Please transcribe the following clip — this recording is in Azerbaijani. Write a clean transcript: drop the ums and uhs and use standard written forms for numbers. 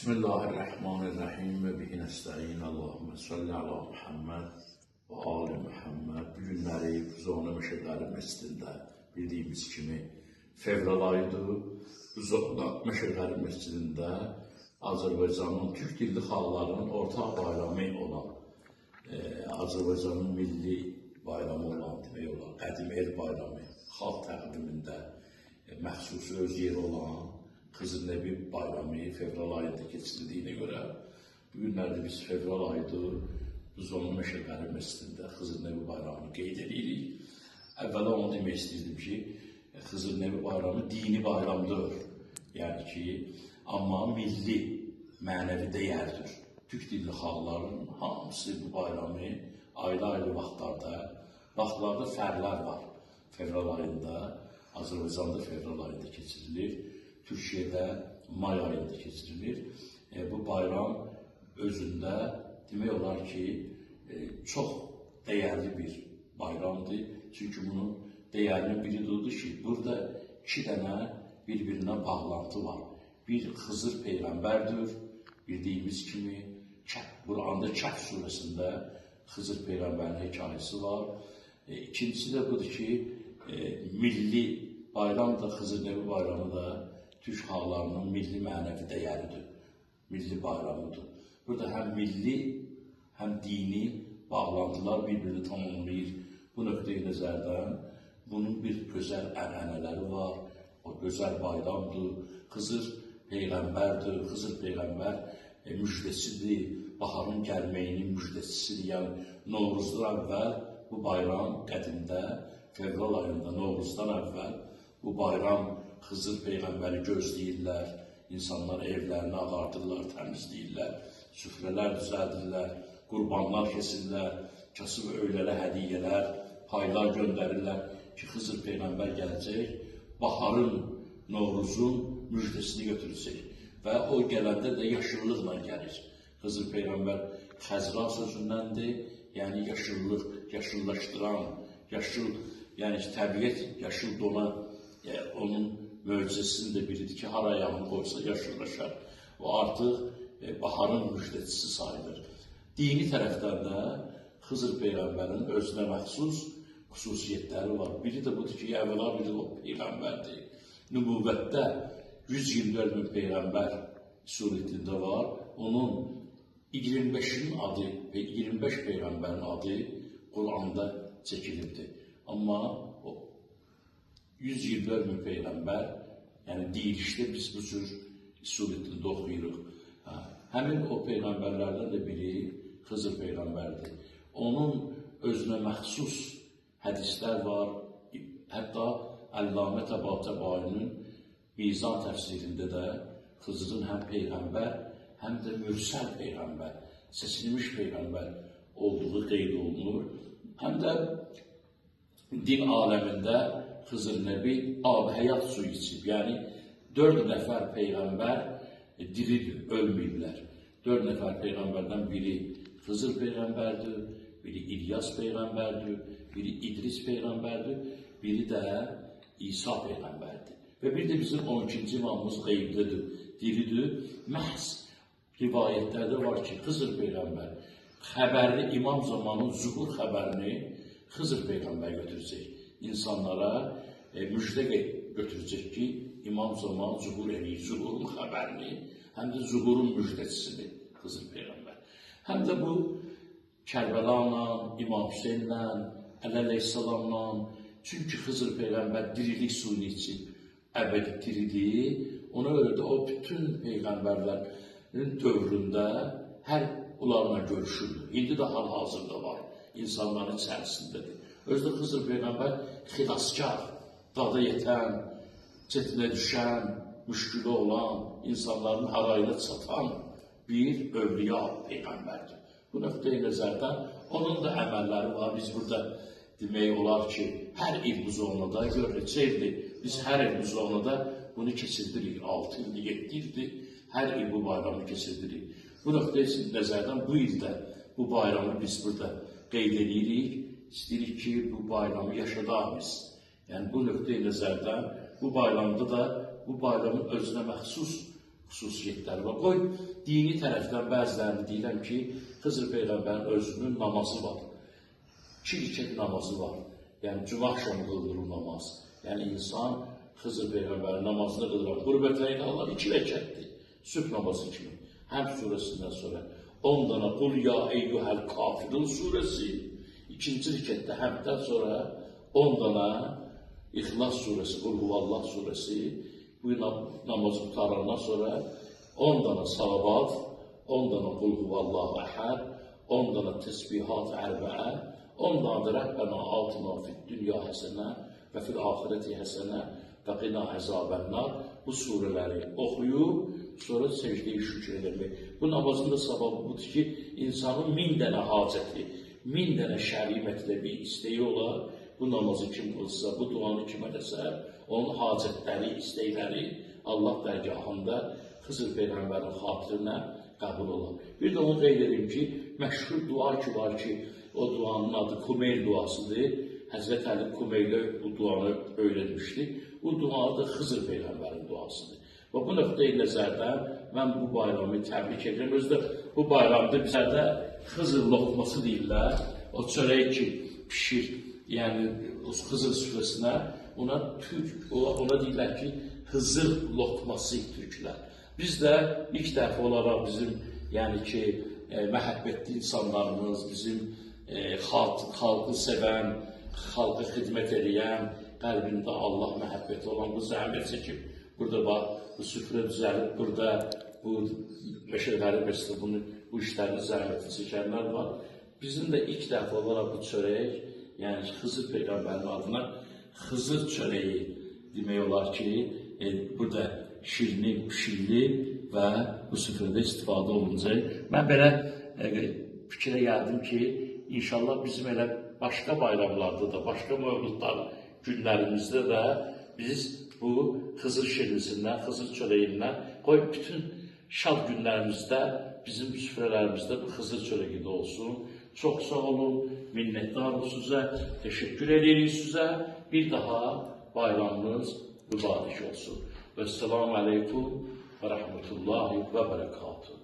Bismillahirrahmanirrahim ve bihi nesta'in. Allahümme salli ala Muhammed ve ali Muhammed. Bu günləri Zona Meşəqəri məscidində bildiyimiz kimi fevral ayıdır. Bu Zona Meşəqəri məscidində Azərbaycanın Türk dilli xalqlarının ortaq bayramı olan, Azərbaycanın milli bayramı olan, demək olar, qədim el bayramı, xalq təqvimində məxsus öz yeri olan Xızırnəbi bayramı fevral ayında keçirdiyinə görə bu günlərdə biz fevral ayıdır, Zona Meşəqəri məscidində Xızırnəbi bayramını qeyd edirik. Əvvəla onu demək istəyirdim ki, Xızırnəbi bayramı dini bayramdır. Yəni ki, amma milli, mənəvi dəyərdir. Türk dilli xalqların hamısı bu bayramı ayrı-ayrı vaxtlarda fərqlər var. Fevral ayında, Azərbaycanda fevral ayında keçirilir. Türkiyədə may ayında keçirilir. Bu bayram özündə demək olar ki, çox dəyərli bir bayramdır. Çünki bunun dəyərinin biri odur ki, burada iki dənə bir-birinə bağlantı var. Bir Xızır Peyğəmbərdir, bildiyimiz kimi, Quranda Kəhf surəsində Xızır Peyğəmbərin hekayəsi var. İkincisi də budur ki, milli bayram da, Xızırnəbi bayramı da Türk xalqlarının milli mənəvi dəyəridir, milli bayramıdır. Burada həm milli, həm dini bağlantılar bir-birini tamamlayır. Bu nöqteyi nəzərdən bunun bir gözəl ənənələri var, o gözəl bayramdır. Xızır Peyğəmbərdir, Xızır Peyğəmbər müjdəsidir, baharın gəlməyinin müjdəsidir. Yəni, Novruzdan əvvəl bu bayram qədimdə, fevral ayında Novruzdan əvvəl bu bayram Xızır Peyğəmbəri gözləyirlər, insanlar evlərini ağardırlar, təmizləyirlər, süfrələr düzəldirlər, qurbanlar kesirlər, kasıb öylələ hədiyyələr, paylar göndərirlər ki, Xızır Peyğəmbər gələcək, baharın, Novruzun müjdəsini götürəcək və o gələndə də yaşıllıqla gəlir. Xızır Peyğəmbər Xəzra sözündəndir, yəni yaşıllıq, yaşıllaşdıran, yaşıl, yəni təbiət yaşıl dona, onun möcüzəsinin də biridir ki, har ayağını qoysa yaşıllaşar. O artıq baharın müjdəçisi sayılır. Dini tərəfdən də Xızır Peyğəmbərin özünə məxsus xüsusiyyətləri var. Biri də budur ki, əvvəla biri o Peyğəmbərdir. Nübüvvətdə 124 min Peyğəmbər surətində var. Onun 25'in adı ve 25 Peyğəmbərin adı Quranda çəkilibdir. Amma 124 min Peyğəmbər, yəni deyilişdə biz bu cür surətində oxuyuruq. Həmin o Peyğəmbərlərdən də biri Xızır Peyğəmbərdir. Onun özünə məxsus hədislər var. Hətta Əllamə Təbatəbayinin Mizan təfsirində də Xızırın həm Peyğəmbər, həm də mürsəl Peyğəmbər, seçilmiş Peyğəmbər olduğu qeyd olunur. Həm də din aləmində Xızırnəbi ab-həyat suyu içib, yəni 4 nəfər Peyğəmbər diridir, ölməyiblər. 4 nəfər Peyğəmbərdən biri Xızır Peyğəmbərdir, biri İlyas Peyğəmbərdir, biri İdris Peyğəmbərdir, biri də İsa Peyğəmbərdir. Və bir də bizim 12-ci imamımız qeybdədir, diridir. Məhz rivayətlərdə var ki, Xızır Peyğəmbər xəbərini, imam zamanın zuhur xəbərini Xızır Peyğəmbər götürəcək. İnsanlara müjdə götürəcək ki, imam zaman zuhur eləyir, zuhurun xəbərini, həm də zuhurun müjdəçisidir Xızır Peyğəmbər. Həm də bu Kərbəlanla, İmam Hüseynlə, Əli əleyhissalamla, çünki Xızır Peyğəmbər dirilik suyunu içib, əbədi diridir, ona görə də o bütün Peyğəmbərlərin dövründə hər onlarla görüşürdü. İndi də hal-hazırda var, insanların içərisindədir. Özdə Xızır Peyğəmbər xilaskar, dada yetən, çətinə düşən, müşkülə olan, insanların harayına çatan bir övliya Peyğəmbərdir. Bu nöqteyi nəzərdən onun da əməlləri var. Biz burada demək olar ki, hər il bu zonada görəcəkdir. Biz hər il bu zonada bunu keçirdirik. 6 ildir, 7 ildir, hər il bu bayramı keçirdirik. Bu nöqteyi nəzərdən bu ildə bu bayramı biz burada qeyd edirik. İstəyirik ki, bu bayramı yaşadaq biz. Yəni, bu nöqteyi nəzərdən bu bayramda da bu bayramın özünə məxsus xüsusiyyətləri var. Qoy, dini tərəfdən bəzilərini deyirəm ki, Xızır Peyğəmbərin özünün namazı var. 2 rükət namazı var. Yəni, cümə axşamı qıldırır namaz. Yəni, insan Xızır Peyğəmbərin namazını qıldıran qürbətlərini Allah 2 rəkətdir. Sübh namazı kimi. Həm surəsindən sonra 10 dana Qul ya eyyuhəl kafirun surəsi. 2-ci rükətdə həmdən sonra 10 dana İxlas surəsi, Qul huvallah surəsi. Bu namazı qutarandan sonra 10 dana salavat, 10 dana Qul huvallahu əhəd, 10 dana təsbihat ərbəə, 10 dana da Rəbbənə atina fid dünya həsənə və fil axirəti həsənə və qina əzabənnar. Bu surələri oxuyub, sonra secdə-i şükür eləmək. Bu namazın da savabı budur ki, insanın 1000 dənə hacəti, 1000 dənə şəri mətləbi istəyi olar. Bu namazı kim qılsa, bu duanı kim eləsə, onun hacətləri, istəkləri Allah dərgahında Xızır Peyğəmbərin xatirinə qəbul olur. Bir də onu qeyd edim ki, məşhur dua ki var ki, o duanın adı Kumeyl duasıdır. Həzrət Əli Kumeylə bu duanı öyrənmişdi. Bu dua da Xızır Peyğəmbərin duasıdır. Və bu nöqteyi nəzərdən mən bu bayramı təbrik edirəm. Özdə bu bayramda bizlərdə Xızır loxması deyirlər. O çörək ki pişir, yəni Xızır süfrəsinə, ona deyirlər ki, Xızır loxması türklər. Biz də ilk dəfə olaraq bizim, yəni ki, məhəbbətli insanlarımız, bizim xalqı sevən, xalqa xidmət edən, qəlbində Allah məhəbbəti olan bu zəhmət çəkib, burada bax, bu süfrə düzəlib, burada bu Meşələri Məscidinin bu işlərini zəhməti çəkənlər var. Bizim də ilk dəfə olaraq bu çörək, yəni Xızır Peyğəmbərin adına Xızır çörəyi demək olar ki, burada şirinli, pişirli və bu süfrədə istifadə olunacaq. Mən belə fikrə gəldim ki, inşallah bizim elə başqa bayramlarda da, başqa mövludlar günlərimizdə də biz bu Xızır şirnisindən, Xızır çörəyindən, qoy bütün şad günlərimizdə, bizim süfrələrimizdə bu Xızır çörəyi də olsun. Çox sağ olun, minnətdarım sizə, təşəkkür edirik sizə. Bir daha bayramınız mübarək olsun. Vəssalamu aleykum və rəhmətullahi və bərəkatuhu.